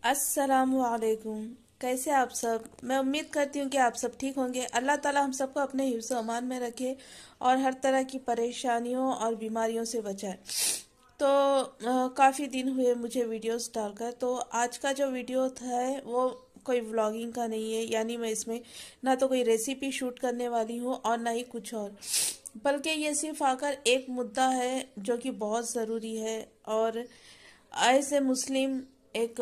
अस्सलामुअलैकुम। कैसे आप सब। मैं उम्मीद करती हूँ कि आप सब ठीक होंगे। अल्लाह ताला हम सबको अपने हिफ्ज़ व अमान में रखे और हर तरह की परेशानियों और बीमारियों से बचाए। तो काफ़ी दिन हुए मुझे वीडियोस डालकर। तो आज का जो वीडियो था वो कोई व्लॉगिंग का नहीं है, यानी मैं इसमें ना तो कोई रेसिपी शूट करने वाली हूँ और ना ही कुछ और, बल्कि ये सिर्फ आकर एक मुद्दा है जो कि बहुत ज़रूरी है। और ऐसे मुस्लिम एक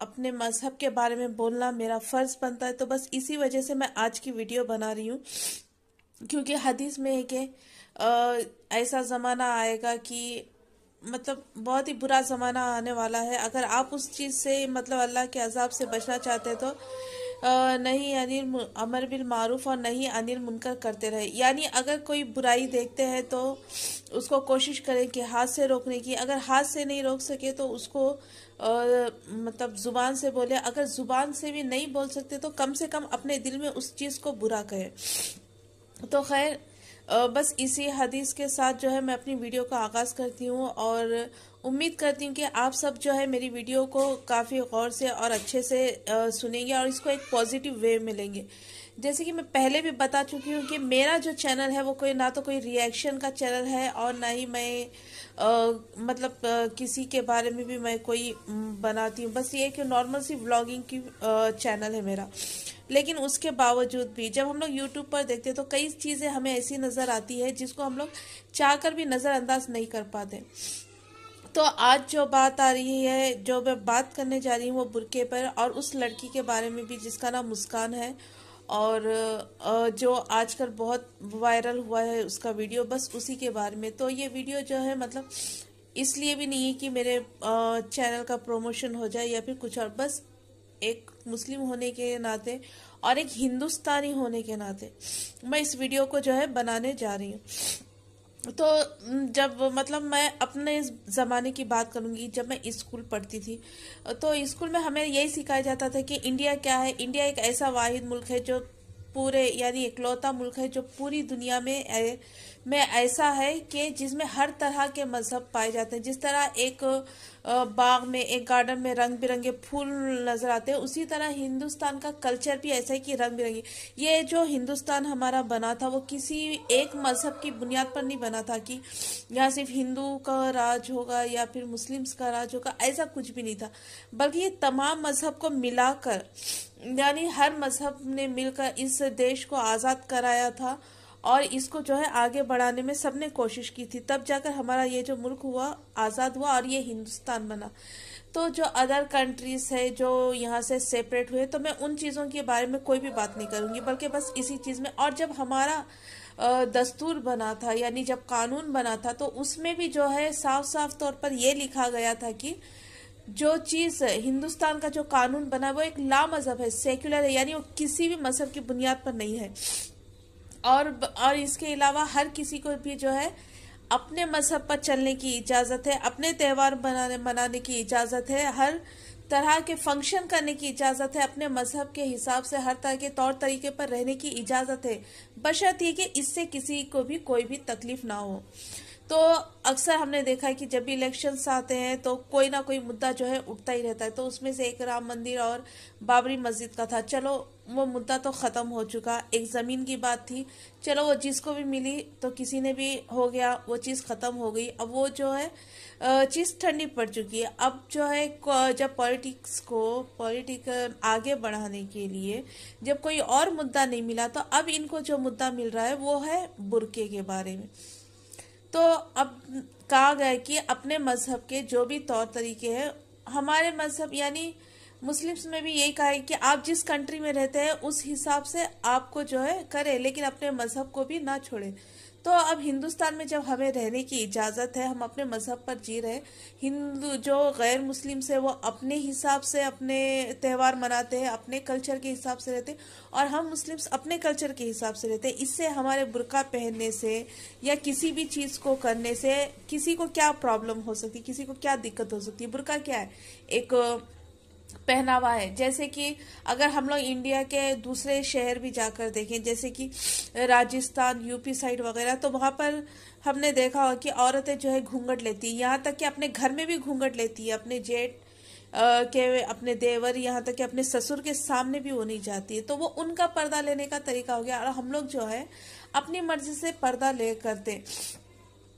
अपने मजहब के बारे में बोलना मेरा फ़र्ज़ बनता है। तो बस इसी वजह से मैं आज की वीडियो बना रही हूँ, क्योंकि हदीस में है कि ऐसा ज़माना आएगा कि मतलब बहुत ही बुरा ज़माना आने वाला है। अगर आप उस चीज़ से मतलब अल्लाह के अजाब से बचना चाहते हैं तो नहीं अनिल अमर बिल मारूफ और नहीं अनिल मुनकर करते रहे। यानी अगर कोई बुराई देखते हैं तो उसको कोशिश करें कि हाथ से रोकने की। अगर हाथ से नहीं रोक सके तो उसको मतलब ज़ुबान से बोले। अगर ज़ुबान से भी नहीं बोल सकते तो कम से कम अपने दिल में उस चीज़ को बुरा कहें। तो खैर बस इसी हदीस के साथ जो है मैं अपनी वीडियो का आगाज़ करती हूँ और उम्मीद करती हूँ कि आप सब जो है मेरी वीडियो को काफ़ी गौर से और अच्छे से सुनेंगे और इसको एक पॉजिटिव वे में लेंगे। जैसे कि मैं पहले भी बता चुकी हूँ कि मेरा जो चैनल है वो कोई ना तो कोई रिएक्शन का चैनल है और ना ही मैं मतलब किसी के बारे में भी मैं कोई बनाती हूँ। बस ये कि नॉर्मल सी व्लॉगिंग की चैनल है मेरा। लेकिन उसके बावजूद भी जब हम लोग यूट्यूब पर देखते हैं तो कई चीज़ें हमें ऐसी नज़र आती है जिसको हम लोग चाहकर भी नज़रअंदाज नहीं कर पाते। तो आज जो बात आ रही है, जो मैं बात करने जा रही हूँ वो बुर्के पर और उस लड़की के बारे में भी जिसका नाम मुस्कान है और जो आजकल बहुत वायरल हुआ है उसका वीडियो, बस उसी के बारे में। तो ये वीडियो जो है मतलब इसलिए भी नहीं है कि मेरे चैनल का प्रमोशन हो जाए या फिर कुछ और, बस एक मुस्लिम होने के नाते और एक हिंदुस्तानी होने के नाते मैं इस वीडियो को जो है बनाने जा रही हूँ। तो जब मतलब मैं अपने इस ज़माने की बात करूंगी, जब मैं स्कूल पढ़ती थी तो स्कूल में हमें यही सिखाया जाता था कि इंडिया क्या है। इंडिया एक ऐसा वाहिद मुल्क है जो पूरे यानी इकलौता मुल्क है जो पूरी दुनिया में ऐसा है कि जिसमें हर तरह के मजहब पाए जाते हैं। जिस तरह एक बाग में, एक गार्डन में रंग बिरंगे फूल नजर आते हैं, उसी तरह हिंदुस्तान का कल्चर भी ऐसा है कि रंग बिरंगी। ये जो हिंदुस्तान हमारा बना था वो किसी एक मजहब की बुनियाद पर नहीं बना था कि यहाँ सिर्फ हिंदू का राज होगा या फिर मुस्लिम्स का राज होगा, ऐसा कुछ भी नहीं था। बल्कि ये तमाम मजहब को मिलाकर यानी हर मजहब ने मिलकर इस देश को आज़ाद कराया था और इसको जो है आगे बढ़ाने में सबने कोशिश की थी। तब जाकर हमारा ये जो मुल्क हुआ, आज़ाद हुआ और ये हिंदुस्तान बना। तो जो अदर कंट्रीज है जो यहाँ से सेपरेट हुए, तो मैं उन चीज़ों के बारे में कोई भी बात नहीं करूँगी, बल्कि बस इसी चीज़ में। और जब हमारा दस्तूर बना था यानी जब कानून बना था तो उसमें भी जो है साफ साफ तौर पर यह लिखा गया था कि जो चीज़ हिंदुस्तान का जो कानून बना वो एक ला मजहब है, सेक्युलर है, यानी वो किसी भी मजहब की बुनियाद पर नहीं है। और इसके अलावा हर किसी को भी जो है अपने मजहब पर चलने की इजाज़त है, अपने त्यौहार मनाने की इजाज़त है, हर तरह के फंक्शन करने की इजाज़त है, अपने मजहब के हिसाब से हर तरह के तौर तरीके पर रहने की इजाज़त है, बशर्ते कि इससे किसी को भी कोई भी तकलीफ ना हो। तो अक्सर हमने देखा है कि जब भी इलेक्शंस आते हैं तो कोई ना कोई मुद्दा जो है उठता ही रहता है। तो उसमें से एक राम मंदिर और बाबरी मस्जिद का था। चलो वो मुद्दा तो ख़त्म हो चुका। एक ज़मीन की बात थी, चलो वो जिसको भी मिली तो किसी ने भी हो गया, वो चीज़ ख़त्म हो गई। अब वो जो है चीज़ ठंडी पड़ चुकी है। अब जो है जब पॉलिटिक आगे बढ़ाने के लिए जब कोई और मुद्दा नहीं मिला तो अब इनको जो मुद्दा मिल रहा है वो है बुर्के के बारे में। तो अब कहा गया कि अपने मजहब के जो भी तौर तरीके हैं, हमारे मजहब यानी मुस्लिम्स में भी यही कहा है कि आप जिस कंट्री में रहते हैं उस हिसाब से आपको जो है करें, लेकिन अपने मजहब को भी ना छोड़ें। तो अब हिंदुस्तान में जब हमें रहने की इजाज़त है, हम अपने मजहब पर जी रहे, हिंदू जो गैर मुस्लिम से वो अपने हिसाब से अपने त्यौहार मनाते हैं, अपने कल्चर के हिसाब से रहते हैं और हम मुस्लिम्स अपने कल्चर के हिसाब से रहते हैं। इससे हमारे बुर्का पहनने से या किसी भी चीज़ को करने से किसी को क्या प्रॉब्लम हो सकती है, किसी को क्या दिक्कत हो सकती है। बुर्का क्या है? एक पहनावा है। जैसे कि अगर हम लोग इंडिया के दूसरे शहर भी जाकर देखें, जैसे कि राजस्थान, यूपी साइड वगैरह, तो वहाँ पर हमने देखा हो कि औरतें जो है घूंघट लेती है, यहाँ तक कि अपने घर में भी घूंघट लेती है। अपने जेठ के अपने देवर, यहाँ तक कि अपने ससुर के सामने भी वो नहीं जाती है। तो वो उनका पर्दा लेने का तरीका हो गया, और हम लोग जो है अपनी मर्जी से पर्दा ले करते।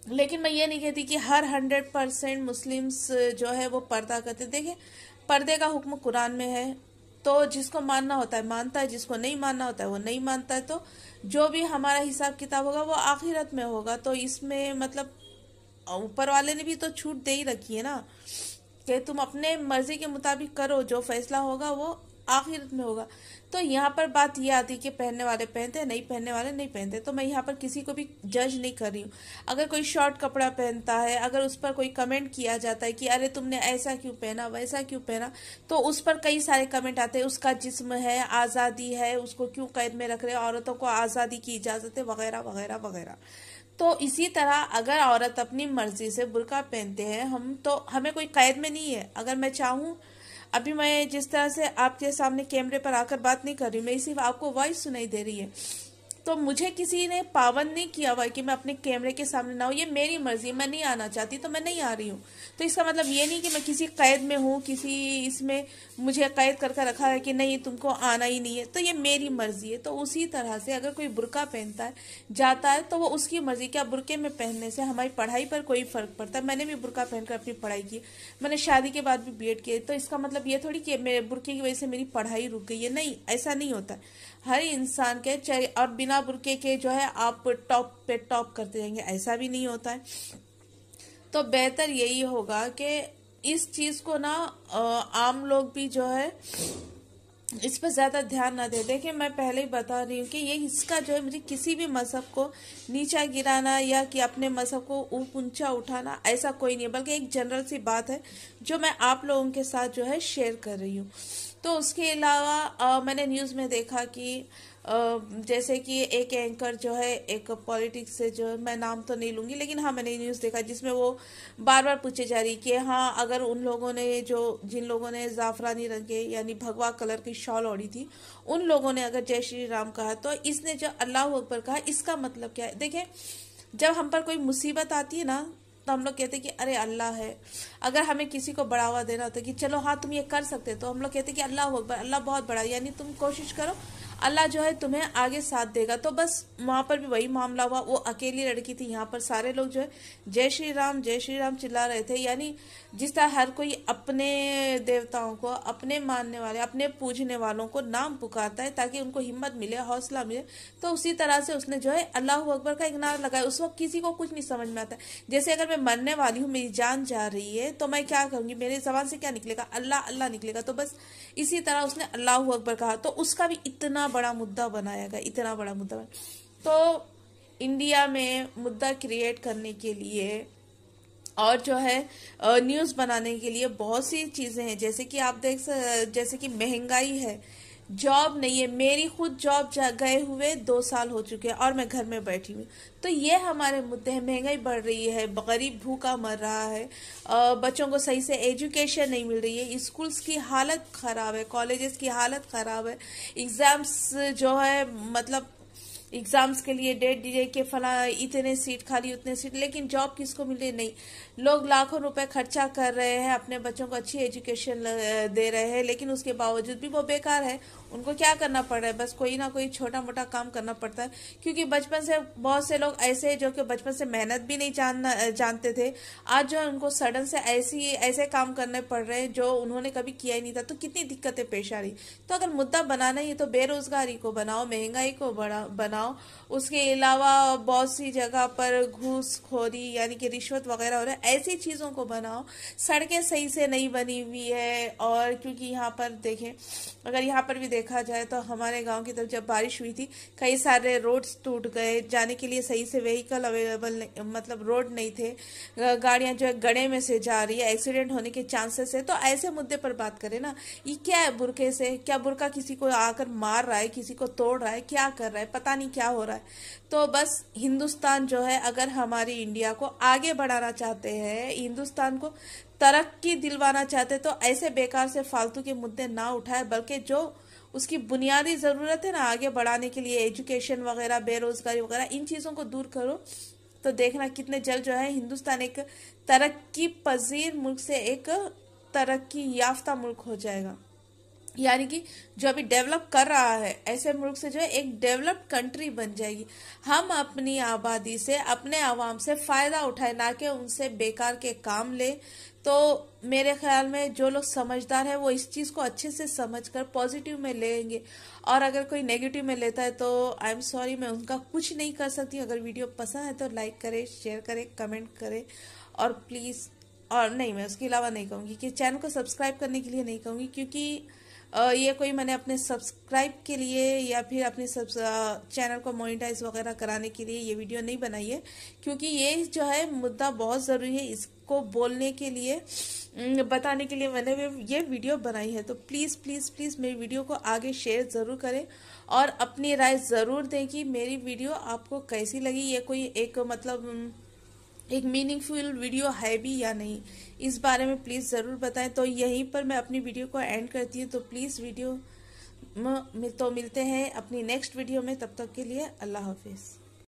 लेकिन मैं ये नहीं कहती कि हर 100% मुस्लिम्स जो है वो पर्दा करते। देखिए, पर्दे का हुक्म कुरान में है, तो जिसको मानना होता है मानता है, जिसको नहीं मानना होता है वो नहीं मानता है। तो जो भी हमारा हिसाब किताब होगा वो आखिरत में होगा। तो इसमें मतलब ऊपर वाले ने भी तो छूट दे ही रखी है ना, कि तुम अपने मर्जी के मुताबिक करो, जो फैसला होगा वो आखिरत में होगा। तो यहाँ पर बात ये आती है कि पहनने वाले पहनते हैं, नहीं पहनने वाले नहीं पहनते। तो मैं यहाँ पर किसी को भी जज नहीं कर रही हूँ। अगर कोई शॉर्ट कपड़ा पहनता है, अगर उस पर कोई कमेंट किया जाता है कि अरे तुमने ऐसा क्यों पहना, वैसा क्यों पहना, तो उस पर कई सारे कमेंट आते हैं, उसका जिस्म है, आज़ादी है, उसको क्यों कैद में रख रहे हैं, औरतों को आज़ादी की इजाज़त है, वगैरह वगैरह वगैरह। तो इसी तरह अगर औरत अपनी मर्जी से बुर्का पहनते हैं, हम तो हमें कोई कैद में नहीं है। अगर मैं चाहूँ, अभी मैं जिस तरह से आपके सामने कैमरे पर आकर बात नहीं कर रही हूँ, मेरी सिर्फ आपको वॉइस सुनाई दे रही है, तो मुझे किसी ने पाबंद नहीं किया हुआ कि मैं अपने कैमरे के सामने ना हूँ। ये मेरी मर्जी, मैं नहीं आना चाहती तो मैं नहीं आ रही हूँ। तो इसका मतलब ये नहीं कि मैं किसी कैद में हूँ, किसी इसमें मुझे कैद करके रखा है कि नहीं तुमको आना ही नहीं है। तो ये मेरी मर्जी है। तो उसी तरह से अगर कोई बुर्का पहनता है जाता है तो वो उसकी मर्जी। क्या बुर्के में पहनने से हमारी पढ़ाई पर कोई फर्क पड़ता है? मैंने भी बुर्का पहनकर अपनी पढ़ाई की, मैंने शादी के बाद भी बीएड किया। तो इसका मतलब ये थोड़ी कि मेरे बुर्के की वजह से मेरी पढ़ाई रुक गई है, नहीं, ऐसा नहीं होता है। हर इंसान के चाहे, और बिना बुर्के के जो है आप टॉप पे टॉप करते जाएंगे, ऐसा भी नहीं होता है। तो बेहतर यही होगा कि इस चीज को ना आम लोग भी जो है इस पर ज्यादा ध्यान ना दे। देखिए, मैं पहले ही बता रही हूँ कि ये इसका जो है, मुझे किसी भी मजहब को नीचा गिराना या कि अपने मजहब को ऊंचा उठाना, ऐसा कोई नहीं है, बल्कि एक जनरल सी बात है जो मैं आप लोगों के साथ जो है शेयर कर रही हूँ। तो उसके अलावा मैंने न्यूज़ में देखा कि जैसे कि एक एंकर जो है, एक पॉलिटिक्स से जो है, मैं नाम तो नहीं लूंगी, लेकिन हाँ मैंने न्यूज़ देखा जिसमें वो बार बार पूछे जा रही कि हाँ, अगर उन लोगों ने जिन लोगों ने जाफरानी रंग के यानी भगवा कलर की शॉल ओढ़ी थी, उन लोगों ने अगर जय श्री राम कहा, तो इसने जो अल्लाह अकबर कहा, इसका मतलब क्या है? देखें, जब हम पर कोई मुसीबत आती है ना, तो हम लोग कहते हैं कि अरे अल्लाह है। अगर हमें किसी को बढ़ावा देना होता है कि चलो हाँ तुम ये कर सकते, तो हम लोग कहते हैं कि अल्लाह अकबर, अल्लाह बहुत बड़ा, यानी तुम कोशिश करो, अल्लाह जो है तुम्हें आगे साथ देगा। तो बस वहां पर भी वही मामला हुआ। वो अकेली लड़की थी, यहाँ पर सारे लोग जो है जय श्री राम चिल्ला रहे थे। यानी जिस तरह हर कोई अपने देवताओं को, अपने मानने वाले, अपने पूजने वालों को नाम पुकारता है ताकि उनको हिम्मत मिले, हौसला मिले, तो उसी तरह से उसने जो है अल्लाह अकबर का एक नारा लगाया। उस वक्त किसी को कुछ नहीं समझ में आता। जैसे अगर मैं मरने वाली हूँ, मेरी जान जा रही है, तो मैं क्या करूंगी? मेरे जबान से क्या निकलेगा? अल्लाह अल्लाह निकलेगा। तो बस इसी तरह उसने अल्लाह अकबर कहा, तो उसका भी इतना बड़ा मुद्दा बनाया गया, इतना बड़ा मुद्दा बनाया। तो इंडिया में मुद्दा क्रिएट करने के लिए और जो है न्यूज़ बनाने के लिए बहुत सी चीज़ें हैं। जैसे कि आप जैसे कि महंगाई है, जॉब नहीं है। मेरी खुद जॉब गए हुए 2 साल हो चुके हैं और मैं घर में बैठी हूँ। तो ये हमारे मुद्दे हैं। महंगाई बढ़ रही है, गरीब भूखा मर रहा है, बच्चों को सही से एजुकेशन नहीं मिल रही है, स्कूल्स की हालत खराब है, कॉलेजेस की हालत खराब है, एग्जाम्स जो है मतलब एग्जाम्स के लिए डेट दी कि फला इतने सीट खाली, उतने सीट, लेकिन जॉब किसको मिल रही? नहीं। लोग लाखों रुपए खर्चा कर रहे हैं, अपने बच्चों को अच्छी एजुकेशन दे रहे हैं, लेकिन उसके बावजूद भी वो बेकार है। उनको क्या करना पड़ रहा है? बस कोई ना कोई छोटा मोटा काम करना पड़ता है, क्योंकि बचपन से बहुत से लोग ऐसे जो कि बचपन से मेहनत भी नहीं जानते थे, आज जो है उनको सडन से ऐसे काम करने पड़ रहे हैं जो उन्होंने कभी किया ही नहीं था। तो कितनी दिक्कतें पेश आ रही। तो अगर मुद्दा बनाना ही है तो बेरोजगारी को बनाओ, महंगाई को बनाओ, उसके अलावा बहुत सी जगह पर घूसखोरी यानी कि रिश्वत वगैरह हो रहा है, ऐसी चीजों को बनाओ। सड़कें सही से नहीं बनी हुई है, और क्योंकि यहाँ पर देखें, अगर यहाँ पर भी देखा जाए तो हमारे गांव की तरफ जब बारिश हुई थी, कई सारे रोड्स टूट गए, जाने के लिए सही से व्हीकल अवेलेबल मतलब रोड नहीं थे, गाड़ियां जो है गड्ढे में से जा रही है, एक्सीडेंट होने के चांसेस है। तो ऐसे मुद्दे पर बात करें ना। ये क्या है बुरके से? क्या बुरका किसी को आकर मार रहा है, किसी को तोड़ रहा है, क्या कर रहा है? पता नहीं क्या हो रहा है। तो बस हिंदुस्तान जो है, अगर हमारी इंडिया को आगे बढ़ाना चाहते हैं, हिंदुस्तान को तरक्की दिलवाना चाहते हैं, तो ऐसे बेकार से फालतू के मुद्दे ना उठाए, बल्कि जो उसकी बुनियादी जरूरत है ना आगे बढ़ाने के लिए, एजुकेशन वगैरह, बेरोजगारी वगैरह, इन चीजों को दूर करो। तो देखना कितने जल्द जो है हिंदुस्तान एक तरक्की पजीर मुल्क से एक तरक्की याफ्ता मुल्क हो जाएगा। यानी कि जो अभी डेवलप कर रहा है ऐसे मुल्क से जो है एक डेवलप्ड कंट्री बन जाएगी। हम अपनी आबादी से, अपने आवाम से फायदा उठाए, ना कि उनसे बेकार के काम ले। तो मेरे ख्याल में जो लोग समझदार हैं वो इस चीज़ को अच्छे से समझकर पॉजिटिव में लेंगे, और अगर कोई नेगेटिव में लेता है तो आई एम सॉरी, मैं उनका कुछ नहीं कर सकती। अगर वीडियो पसंद है तो लाइक करें, शेयर करें, कमेंट करें, और प्लीज़, और नहीं, मैं उसके अलावा नहीं कहूँगी कि चैनल को सब्सक्राइब करने के लिए नहीं कहूँगी, क्योंकि ये कोई मैंने अपने सब्सक्राइब के लिए या फिर अपने चैनल को मोनेटाइज वगैरह कराने के लिए ये वीडियो नहीं बनाई है, क्योंकि ये जो है मुद्दा बहुत ज़रूरी है। इसको बोलने के लिए, बताने के लिए मैंने ये वीडियो बनाई है। तो प्लीज़ प्लीज़ प्लीज़ मेरी वीडियो को आगे शेयर ज़रूर करें और अपनी राय ज़रूर दें कि मेरी वीडियो आपको कैसी लगी। ये कोई एक मतलब एक मीनिंगफुल वीडियो है भी या नहीं, इस बारे में प्लीज़ ज़रूर बताएं। तो यहीं पर मैं अपनी वीडियो को एंड करती हूँ। तो प्लीज़ वीडियो में तो मिलते हैं अपनी नेक्स्ट वीडियो में, तब तक के लिए अल्लाह हाफिज़।